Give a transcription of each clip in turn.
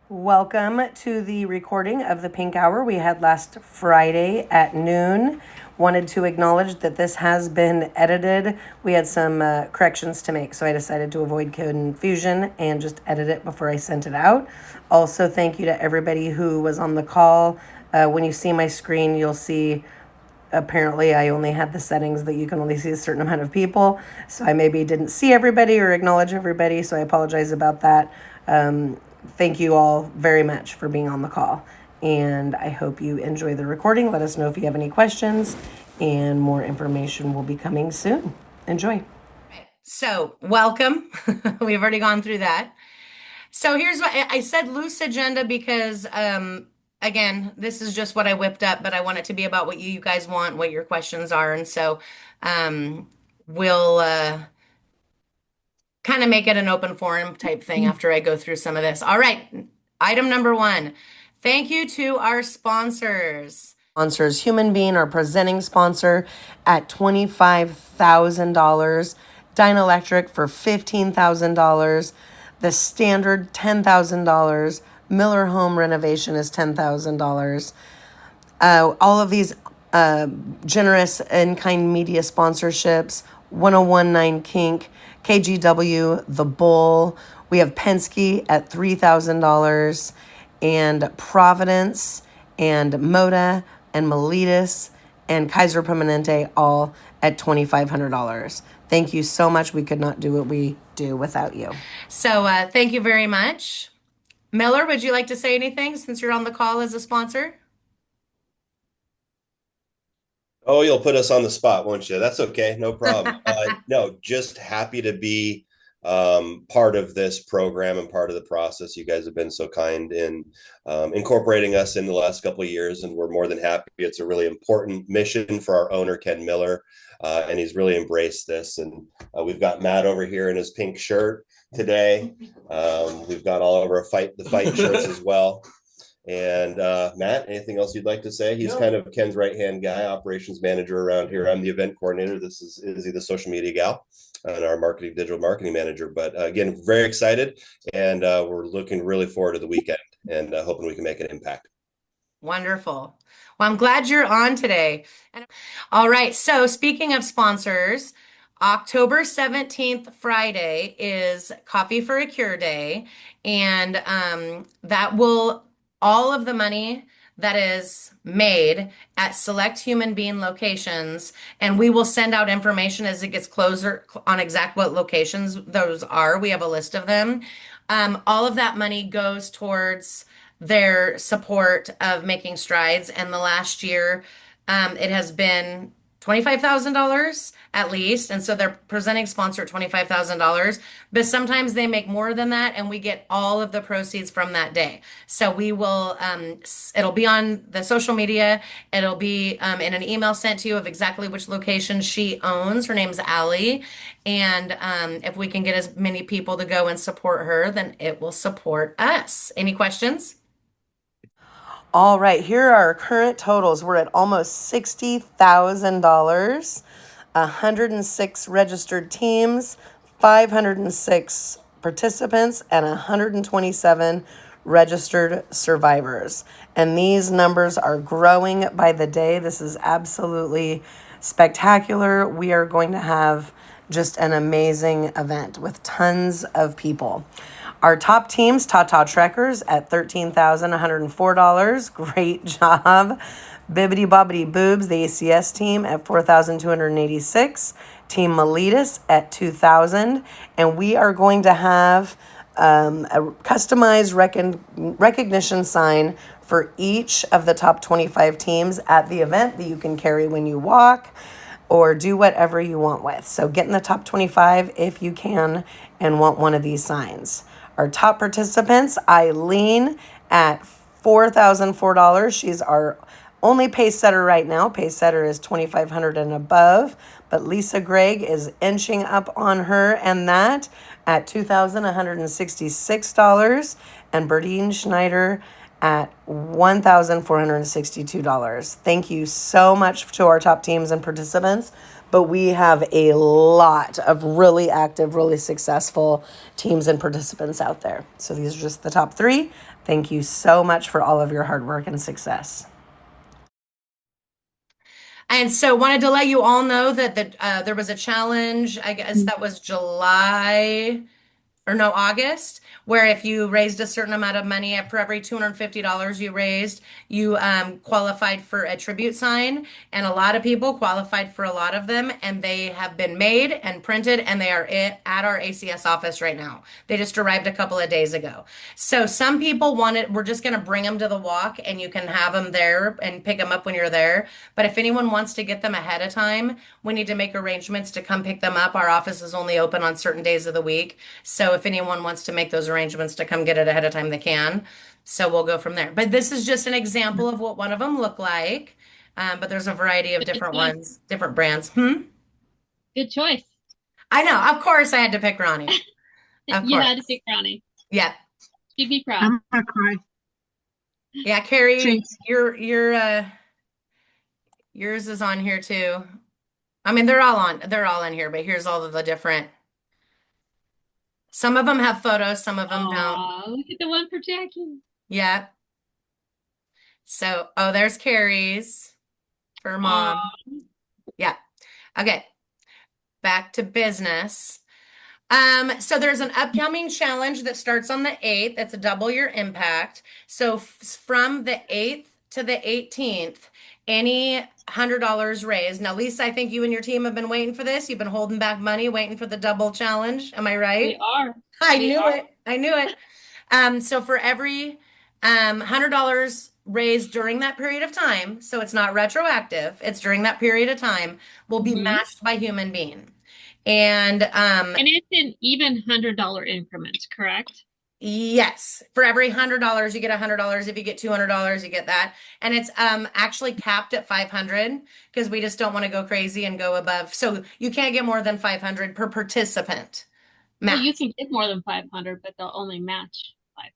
Welcome to the recording of the Pink Hour we had last Friday at noon. Wanted to acknowledge that this has been edited. We had some corrections to make, so I decided to avoid confusion and just edit it before I sent it out. Also, thank you to everybody who was on the call. When you see my screen, you'll see apparently I only had the settings that you can only see a certain amount of people. So I maybe didn't see everybody or acknowledge everybody. So I apologize about that. Thank you all very much for being on the call. And I hope you enjoy the recording. Let us know if you have any questions, and more information will be coming soon. Enjoy. So, welcome. We've already gone through that. So here's what I said: loose agenda because again, this is just what I whipped up, but I want it to be about what you guys want, what your questions are, and so we'll kind of make it an open forum type thing after I go through some of this. All right, item number one. Thank you to our sponsors. Sponsors, Human Being, our presenting sponsor, at $25,000. Dynalectric for $15,000. The standard $10,000. Miller Home Renovation is $10,000. All of these generous in-kind media sponsorships: 1019 Kink, KGW, The Bull. We have Penske at $3,000, and Providence, and Moda, and Miletus, and Kaiser Permanente, all at $2,500. Thank you so much. We could not do what we do without you. So thank you very much. Miller, would you like to say anything since you're on the call as a sponsor? Oh, you'll put us on the spot, won't you? That's okay. No problem. No, just happy to be part of this program and part of the process. You guys have been so kind in incorporating us in the last couple of years, and we're more than happy. It's a really important mission for our owner, Ken Miller, and he's really embraced this. And we've got Matt over here in his pink shirt today. We've got all of our the fight shirts as well. And Matt, anything else you'd like to say? He's kind of Ken's right-hand guy, operations manager around here. I'm the event coordinator. This is Izzy, the social media gal, and our digital marketing manager. But again, very excited, and we're looking really forward to the weekend and hoping we can make an impact. Wonderful. Well, I'm glad you're on today. All right. So speaking of sponsors, October 17th, Friday, is Coffee for a Cure Day. And that will, all of the money that is made at select Human Being locations, and we will send out information as it gets closer on exact what locations those are. We have a list of them. All of that money goes towards their support of making strides. And the last year, it has been $25,000 at least. And so they're presenting sponsor at $25,000, but sometimes they make more than that and we get all of the proceeds from that day. So we will, it'll be on the social media. It'll be in an email sent to you of exactly which location she owns. Her name's Allie. And if we can get as many people to go and support her, then it will support us. Any questions? All right, here are our current totals. We're at almost $60,000, 106 registered teams, 506 participants, and 127 registered survivors. And these numbers are growing by the day. This is absolutely spectacular. We are going to have just an amazing event with tons of people. Our top teams: Tata Trekkers at $13,104. Great job. Bibbidi Bobbidi Boobs, the ACS team, at $4,286. Team Miletus at $2,000. And we are going to have a customized recognition sign for each of the top 25 teams at the event that you can carry when you walk or do whatever you want with. So get in the top 25 if you can and want one of these signs. Our top participants: Eileen at $4,004. She's our only pace setter right now. Pace setter is $2,500 and above, but Lisa Gregg is inching up on her and that at $2,166, and Berdine Schneider at $1,462. Thank you so much to our top teams and participants. But we have a lot of really active, really successful teams and participants out there. So these are just the top three. Thank you so much for all of your hard work and success. And so wanted to let you all know that there was a challenge, I guess that was July or no, August, where if you raised a certain amount of money for every $250 you raised, you qualified for a tribute sign. And a lot of people qualified for a lot of them, and they have been made and printed, and they are at our ACS office right now. They just arrived a couple of days ago. So some people wanted, we're just going to bring them to the walk, and you can have them there and pick them up when you're there. But if anyone wants to get them ahead of time, we need to make arrangements to come pick them up. Our office is only open on certain days of the week. So if anyone wants to make those arrangements to come get it ahead of time, they can. So we'll go from there. But this is just an example of what one of them look like. But there's a variety of Good different choice. ones, different brands. Good choice. I know. Of course, I had to pick Ronnie. Of You had to course. pick Ronnie. Yeah. She'd be proud. I'm gonna cry. Yeah, Carrie, Jinx. yours is on here too. I mean, they're all in here, but here's all of the different. Some of them have photos, some of them don't. Aw, look at the one for Jackie. Yeah. So, oh, there's Carrie's for mom. Aw, Yeah. Okay. Back to business. So there's an upcoming challenge that starts on the 8th. That's a double your impact. So from the 8th to the 18th, any $100 raised. Now, Lisa, I think you and your team have been waiting for this. You've been holding back money, waiting for the double challenge. Am I we right? are. I We knew are. it. I knew it. So for every $100 raised during that period of time, so it's not retroactive, it's during that period of time, will be Mhm. matched by human being. And And it's in even $100 increments, correct? yes, for every $100 you get $100. If you get $200, you get that. And it's actually capped at 500 because we just don't want to go crazy and go above. So you can't get more than 500 per participant. Well, you Max. can get more than 500, but they'll only match 5.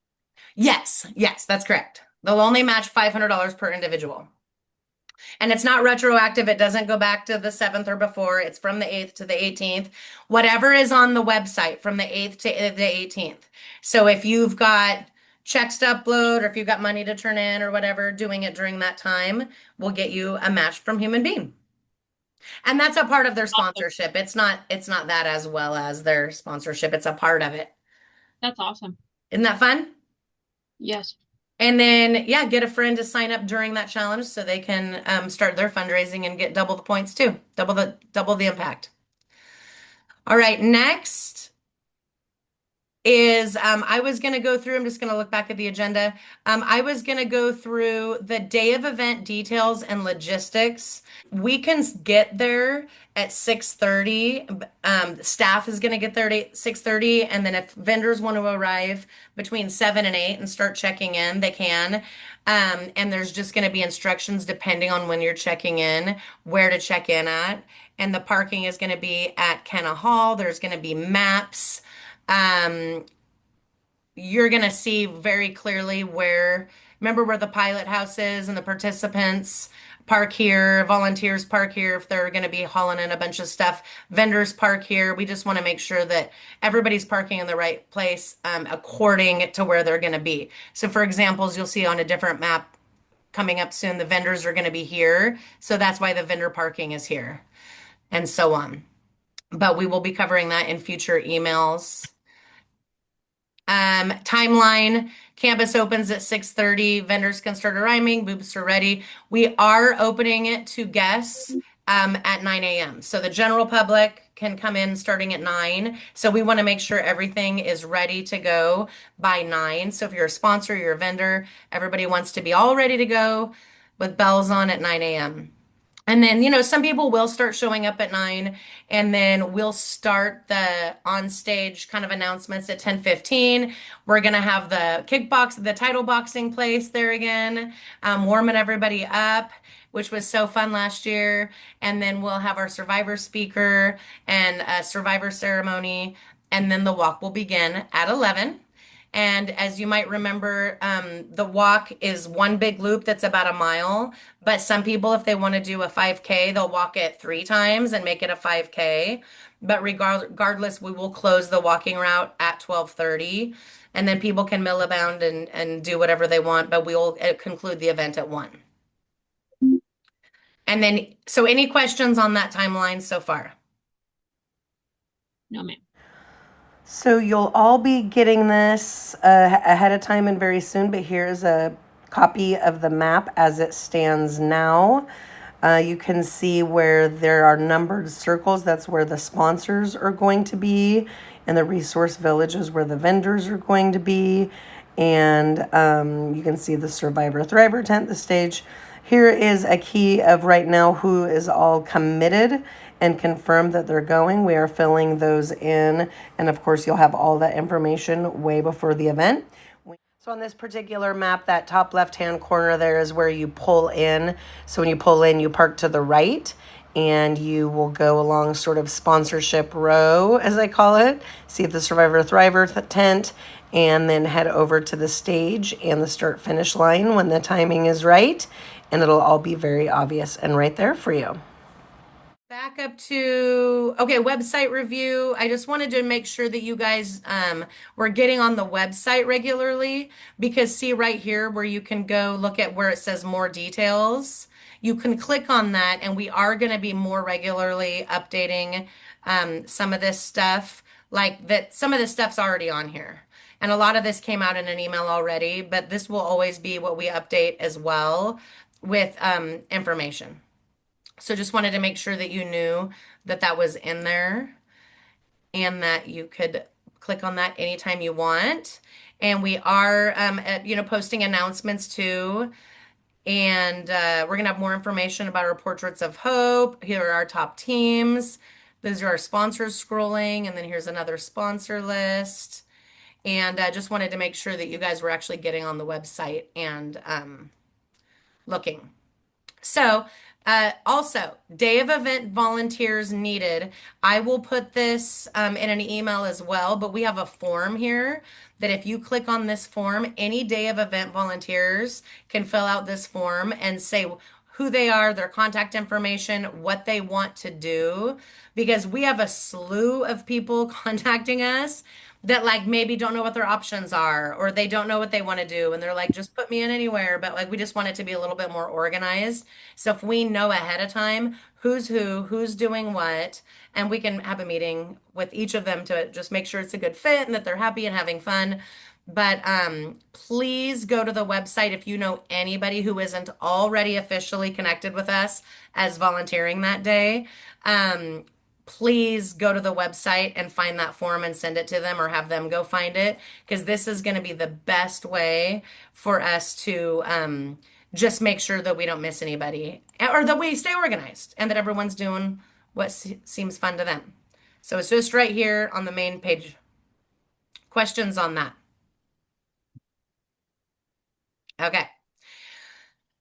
Yes, that's correct. They'll only match $500 per individual. And it's not retroactive. It doesn't go back to the 7th or before. It's from the 8th to the 18th. Whatever is on the website from the 8th to the 18th. So if you've got checks to upload or if you've got money to turn in or whatever, doing it during that time will get you a match from Human Being. And that's a part of their Awesome. sponsorship. It's not that as well as their sponsorship. It's a part of it. That's awesome. Isn't that fun? Yes. And then, yeah, get a friend to sign up during that challenge so they can start their fundraising and get double the points too, double the impact. All right, next is I was going to go through, I'm just going to look back at the agenda. I was going to go through the day of event details and logistics. We can get there at 6:30. Staff is going to get there at 6:30, and then if vendors want to arrive between 7 and 8 and start checking in, they can. And there's just going to be instructions depending on when you're checking in, where to check in at. And the parking is going to be at Kenna Hall. There's going to be maps. You're going to see very clearly remember where the pilot house is and the participants park here, volunteers park here if they're going to be hauling in a bunch of stuff, vendors park here. We just want to make sure that everybody's parking in the right place according to where they're going to be. So for examples, you'll see on a different map coming up soon, the vendors are going to be here. So that's why the vendor parking is here and so on. But we will be covering that in future emails. Timeline, campus opens at 6:30. Vendors can start arriving, booths are ready. We are opening it to guests at 9 a.m. So the general public can come in starting at 9. So we want to make sure everything is ready to go by 9. So if you're a sponsor, you're a vendor, everybody wants to be all ready to go with bells on at 9 a.m. And then, some people will start showing up at 9, and then we'll start the on stage kind of announcements at 10:15. We're gonna have the title boxing place there again, warming everybody up, which was so fun last year. And then we'll have our survivor speaker and a survivor ceremony, and then the walk will begin at 11. And as you might remember, the walk is one big loop that's about a mile. But some people, if they want to do a 5K, they'll walk it 3 times and make it a 5K. But regardless, we will close the walking route at 12:30. and then people can mill abound and do whatever they want, but we'll conclude the event at 1. And then, so any questions on that timeline so far? No, ma'am. So you'll all be getting this ahead of time and very soon, but here's a copy of the map as it stands now. You can see where there are numbered circles. That's where the sponsors are going to be, and the resource villages where the vendors are going to be. And you can see the Survivor Thriver tent, the stage. Here is a key of right now who is all committed and confirmed that they're going. We are filling those in. And of course, you'll have all that information way before the event. So on this particular map, that top left-hand corner there is where you pull in. So when you pull in, you park to the right and you will go along sort of sponsorship row, as I call it. See the Survivor Thriver tent, and then head over to the stage and the start-finish line when the timing is right. And it'll all be very obvious and right there for you. Back up to, okay, website review. I just wanted to make sure that you guys were getting on the website regularly, because see right here where you can go look at where it says more details. You can click on that, and we are going to be more regularly updating some of this stuff. Like that, some of this stuff's already on here. And a lot of this came out in an email already, but this will always be what we update as well with information. So just wanted to make sure that you knew that that was in there and that you could click on that anytime you want. And we are, posting announcements too. And we're going to have more information about our Portraits of Hope. Here are our top teams. Those are our sponsors scrolling. And then here's another sponsor list. And I just wanted to make sure that you guys were actually getting on the website and looking. So, also, day of event volunteers needed. I will put this in an email as well, but we have a form here that if you click on this form, any day of event volunteers can fill out this form and say who they are, their contact information, what they want to do, because we have a slew of people contacting us that like maybe don't know what their options are, or they don't know what they want to do, and they're like, just put me in anywhere. But like we just want it to be a little bit more organized. So if we know ahead of time who's who, who's doing what, and we can have a meeting with each of them to just make sure it's a good fit and that they're happy and having fun. But please go to the website if you know anybody who isn't already officially connected with us as volunteering that day. Please go to the website and find that form and send it to them, or have them go find it, because this is going to be the best way for us to just make sure that we don't miss anybody, or that we stay organized and that everyone's doing what seems fun to them. So it's just right here on the main page. Questions on that? Okay.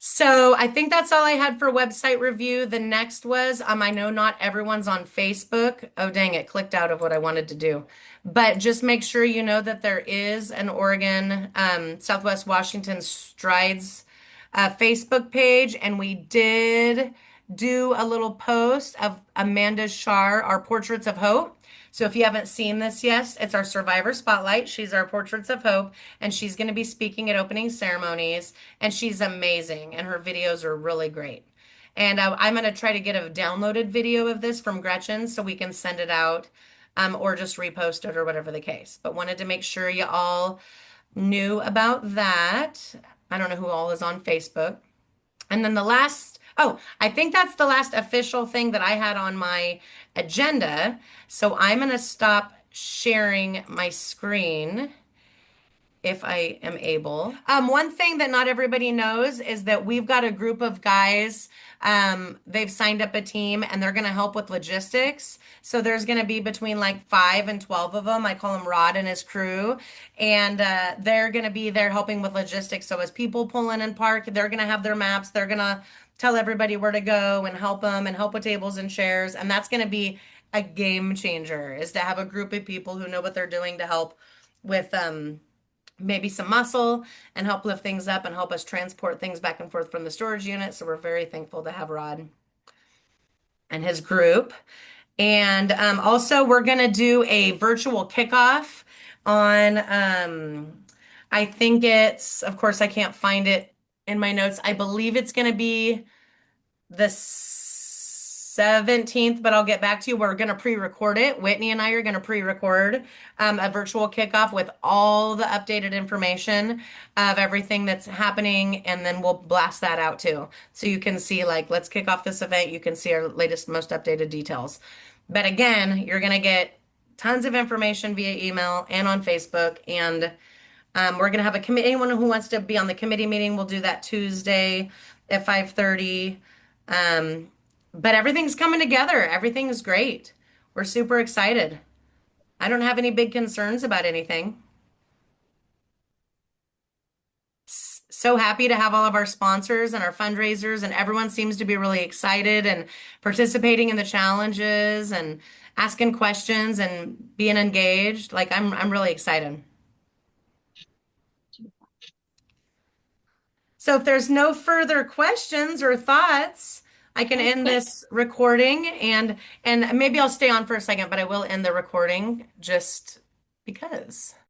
So I think that's all I had for website review. The next was, I know not everyone's on Facebook. Oh, dang, it clicked out of what I wanted to do. But just make sure you know that there is an Oregon, Southwest Washington Strides Facebook page. And we did do a little post of Amanda Shar, our Portraits of Hope. So if you haven't seen this yet, it's our Survivor Spotlight. She's our Portraits of Hope, and she's going to be speaking at opening ceremonies, and she's amazing, and her videos are really great. And I'm going to try to get a downloaded video of this from Gretchen so we can send it out, or just repost it or whatever the case. But wanted to make sure you all knew about that. I don't know who all is on Facebook. And then the last, I think that's the last official thing that I had on my agenda. So I'm going to stop sharing my screen if I am able. One thing that not everybody knows is that we've got a group of guys. They've signed up a team, and they're going to help with logistics. So there's going to be between like 5 and 12 of them. I call him Rod and his crew. And they're going to be there helping with logistics. So as people pull in and park, they're going to have their maps. They're going to tell everybody where to go and help them and help with tables and chairs. And that's going to be a game changer, is to have a group of people who know what they're doing to help with maybe some muscle and help lift things up and help us transport things back and forth from the storage unit. So we're very thankful to have Rod and his group. And also we're going to do a virtual kickoff on, I think it's, of course, I can't find it in my notes. I believe it's going to be the 17th, but I'll get back to you. We're going to pre-record it. Whitney and I are going to pre-record a virtual kickoff with all the updated information of everything that's happening, and then we'll blast that out too. So you can see, like, let's kick off this event. You can see our latest, most updated details. But again, you're going to get tons of information via email and on Facebook. And we're going to have a committee. Anyone who wants to be on the committee meeting, we'll do that Tuesday at 5:30. But everything's coming together. Everything is great. We're super excited. I don't have any big concerns about anything. So happy to have all of our sponsors and our fundraisers, and everyone seems to be really excited and participating in the challenges and asking questions and being engaged. Like I'm really excited. So if there's no further questions or thoughts, I can end this recording, and maybe I'll stay on for a second, but I will end the recording just because.